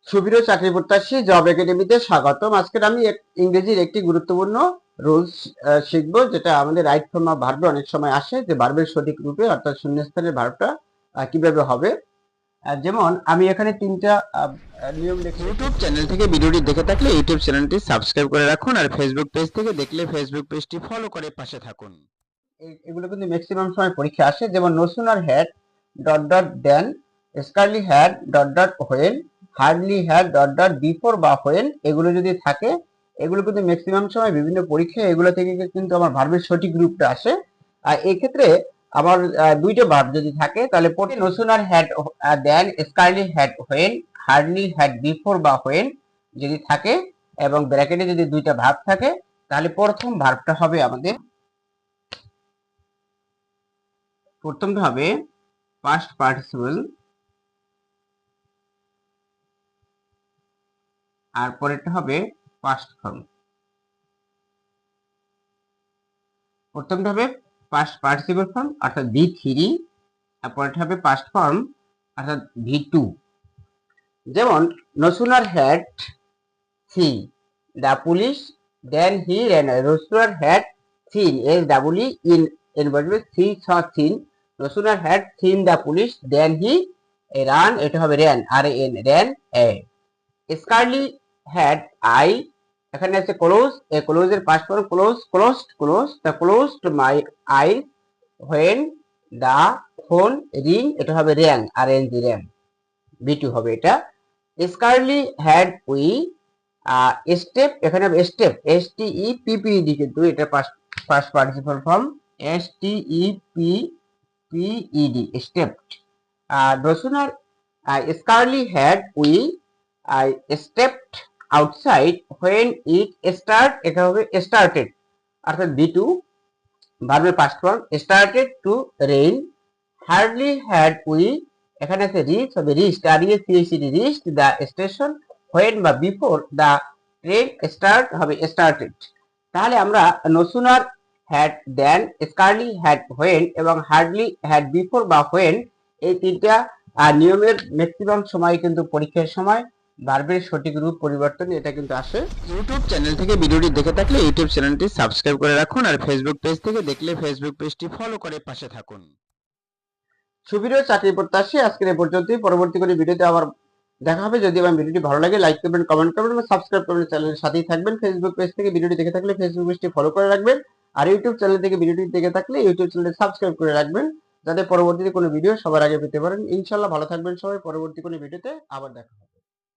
সুপ্রিয় চাকরি প্রত্যাশী জব একাডেমিতে স্বাগতম। আজকের আমি ইংরেজির একটি গুরুত্বপূর্ণ রুলস শিখবো, যেটা আমাদের রাইট ফর্ম অফ ভার্বে অনেক সময় আসে, যে ভার্বের সঠিক রূপে অর্থাৎ শূন্যস্থানের ভার্বটা কিভাবে হবে। যেমন আমি এখানে তিনটা নিয়ম লিখে ইউটিউব চ্যানেল থেকে ভিডিওটি দেখে থাকলে ইউটিউব চ্যানেলটি সাবস্ক্রাইব করে রাখুন, আর ফেসবুক পেজ থেকে দেখলে ফেসবুক পেজটি ফলো করে পাশে থাকুন। এগুলো কিন্তু ম্যাক্সিমাম সময় পরীক্ষা আসে। যেমন no sooner had dot dot then, scarcely had dot dot when, hardly had dot dot before বা হোয়েন, এগুলো যদি থাকে, এগুলো কিন্তু ম্যাক্সিমাম সময় বিভিন্ন পরীক্ষায় এগুলো থেকে কিন্তু আমার ভার্বের সঠিক রূপটা আসে। আর এই ক্ষেত্রে আমার দুইটা ভার্ব যদি থাকে, তাহলে পড়ে no sooner had then, scarcely had when, hardly had before বা হোয়েন যদি থাকে, এবং ব্র্যাকেটে যদি দুইটা ভার্ব থাকে, তাহলে প্রথম ভার্বটা হবে আমাদের প্রথমটা হবে পাস্ট পার্টিসিপল, আর পরেরটা হবে পাস্ট ফর্ম। প্রথমটা হবে পাস্ট পার্টিসিপল ফর্ম অর্থাৎ V3, আর পরেরটা হবে পাস্ট ফর্ম অর্থাৎ V2। যেমন no sooner had he the police then he ran away. No sooner had seen SEE in বসবে he saw seen, no sooner had seen the police then he ran, এটা হবে ran, ran away. Scarly had I, এখানে আছে close, এই ক্লোজের past form closed, the closed my eyes when the phone ring, এটা হবে rang, ran, B2 হবে এটা। Scarly had we স্টেপ, এখানে হবে স্টেপ, STEPPED, কিন্তু এটা past participle form STEPPED, stepped. No sooner Scarly had we stepped outside when it এটা হবে started অর্থাৎ B2 ভার্বের past form, started to rain. Hardly had we, এখানে আছে reach হবে reached, reached the station when বা before the train start হবে started। তাহলে আমরা no sooner had than, scarcely had when এবং hardly had before বা when, এই তিনটা নিয়মের ম্যাক্সিমাম সময় কিন্তু পরীক্ষার সময় ভার্বের সঠিক রূপ পরিবর্তন এটা কিন্তু আসে। ইউটিউব চ্যানেল থেকে ভিডিওটি দেখে থাকলে ইউটিউব চ্যানেলটি সাবস্ক্রাইব করে রাখুন, আর ফেসবুক পেজ থেকে দেখলে ফেসবুক পেজটি ফলো করে পাশে থাকুন। সুপ্রিয় চাকরি প্রত্যাশী, আজকের এই পর্যন্তই। পরবর্তী কোনো ভিডিওতে আবার দেখা হবে। যদি আমার ভিডিওটি ভালো লাগে লাইক করবেন, কমেন্ট করবেন এবং সাবস্ক্রাইব করবেন, চ্যানেলের সাথেই থাকবেন। ফেসবুক পেজ থেকে ভিডিওটি দেখে থাকলে ফেসবুক পেজটি ফলো করে রাখবেন, আর ইউটিউব চ্যানেল থেকে ভিডিওটি দেখে থাকলে ইউটিউব চ্যানেলটি সাবস্ক্রাইব করে রাখবেন, যাতে পরবর্তীতে কোনো ভিডিও সবার আগে পেতে পারেন। ইনশাআল্লাহ ভালো থাকবেন সবাই। পরবর্তী কোনো ভিডিওতে আবার দেখা হবে।